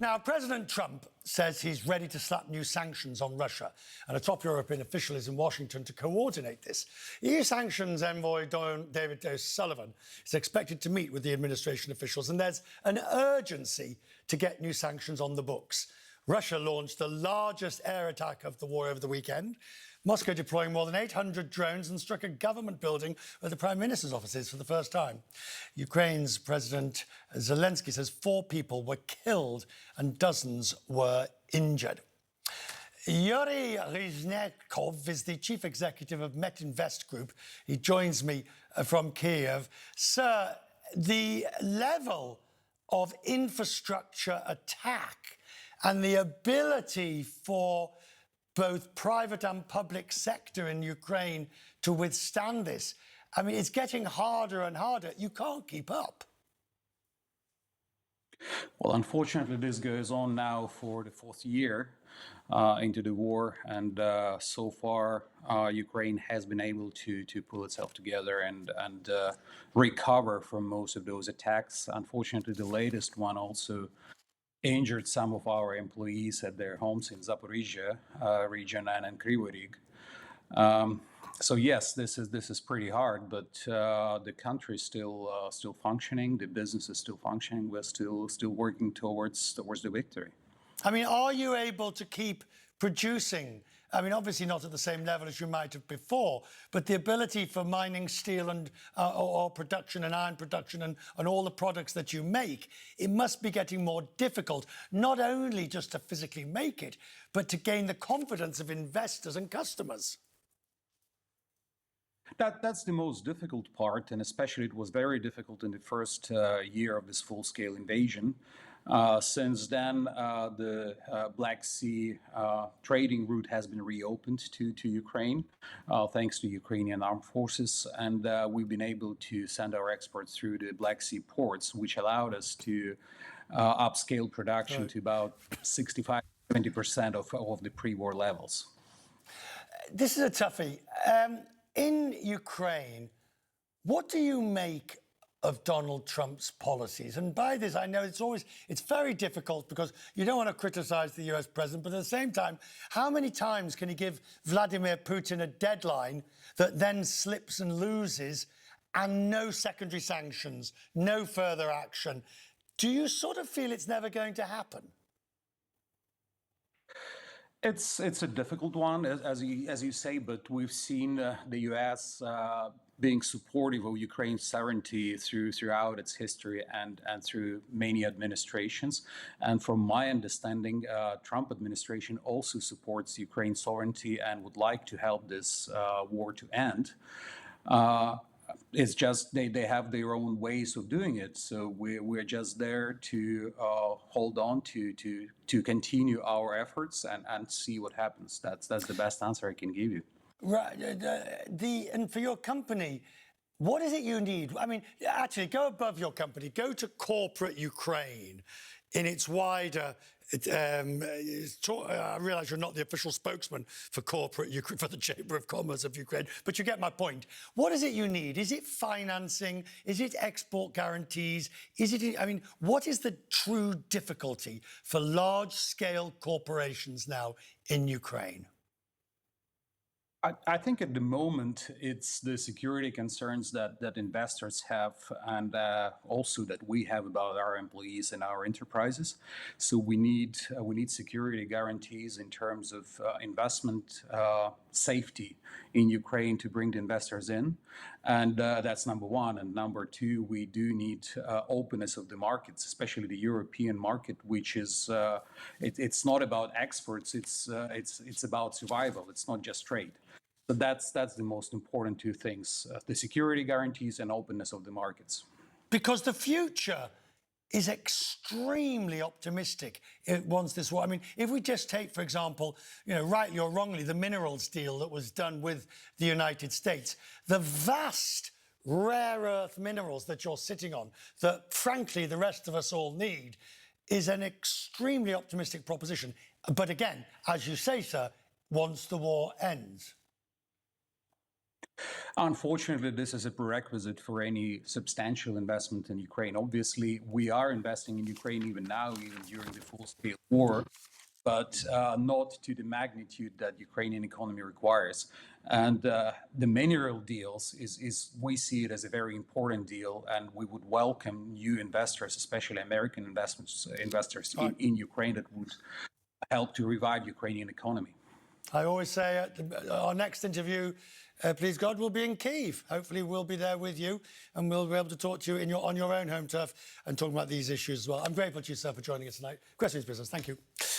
Now, President Trump says he's ready to slap new sanctions on Russia, and a top European official is in Washington to coordinate this. EU sanctions envoy David O'Sullivan is expected to meet with the administration officials, and there's an urgency to get new sanctions on the books. Russia launched the largest air attack of the war over the weekend, Moscow deploying more than 800 drones and struck a government building where the Prime Minister's office is for the first time. Ukraine's President Zelensky says 4 people were killed and dozens were injured. Yuriy Ryzhenkov is the chief executive of Metinvest Group. He joins me from Kiev. Sir, the level of infrastructure attack and the ability for both private and public sector in Ukraine to withstand this, I mean, it's getting harder and harder. You can't keep up. Well, unfortunately, this goes on now for the 4th year into the war, and so far Ukraine has been able to pull itself together and recover from most of those attacks. Unfortunately, the latest one also injured some of our employees at their homes in Zaporizhia region and in Kryvyi Rih. So yes, this is pretty hard, but the country is still functioning. The business is still functioning. We're still working towards the victory. I mean, are you able to keep producing? I mean, obviously not at the same level as you might have before, but the ability for mining steel and or production and iron production and all the products that you make, it must be getting more difficult, not only just to physically make it, but to gain the confidence of investors and customers. That's the most difficult part, and especially it was very difficult in the first year of this full-scale invasion. Since then, the Black Sea trading route has been reopened to Ukraine, thanks to Ukrainian armed forces, and we've been able to send our exports through the Black Sea ports, which allowed us to upscale production to about 65-70% of the pre-war levels. This is a toughie. In Ukraine, what do you make of Donald Trump's policies? And by this, I know it's very difficult because you don't want to criticize the US president, but at the same time, how many times can he give Vladimir Putin a deadline that then slips and loses and no secondary sanctions, no further action? Do you sort of feel it's never going to happen? It's a difficult one, as you say, but we've seen the U.S. Being supportive of Ukraine's sovereignty throughout its history and through many administrations. And from my understanding, Trump administration also supports Ukraine's sovereignty and would like to help this war to end. It's just they have their own ways of doing it. So we're just there to hold on to continue our efforts and see what happens. That's the best answer I can give you. Right. And for your company, what is it you need? I mean, actually, go above your company. Go to corporate Ukraine in its wider. I realise you're not the official spokesman for corporate Ukraine, for the Chamber of Commerce of Ukraine, but you get my point. What is it you need? Is it financing? Is it export guarantees? Is it? I mean, what is the true difficulty for large-scale corporations now in Ukraine? I think at the moment it's the security concerns that investors have, and also that we have about our employees and our enterprises. So we need security guarantees in terms of investment safety in Ukraine to bring the investors in, and that's number one. And number two, we do need openness of the markets, especially the European market, which is it's not about exports. It's about survival. It's not just trade. So that's the most important 2 things, the security guarantees and openness of the markets. Because the future is extremely optimistic once this war. I mean, if we just take, for example, rightly or wrongly, the minerals deal that was done with the United States, the vast rare earth minerals that you're sitting on, that frankly the rest of us all need, is an extremely optimistic proposition. But again, as you say, sir, once the war ends. Unfortunately, this is a prerequisite for any substantial investment in Ukraine. Obviously, we are investing in Ukraine even now, even during the full-scale war, but not to the magnitude that Ukrainian economy requires. And the mineral deals is we see it as a very important deal, and we would welcome new investors, especially American investors in Ukraine that would help to revive Ukrainian economy. I always say our next interview, please God, will be in Kyiv. Hopefully we'll be there with you and we'll be able to talk to you on your own home turf and talk about these issues as well. I'm grateful to you, sir, for joining us tonight. Questions Business, thank you.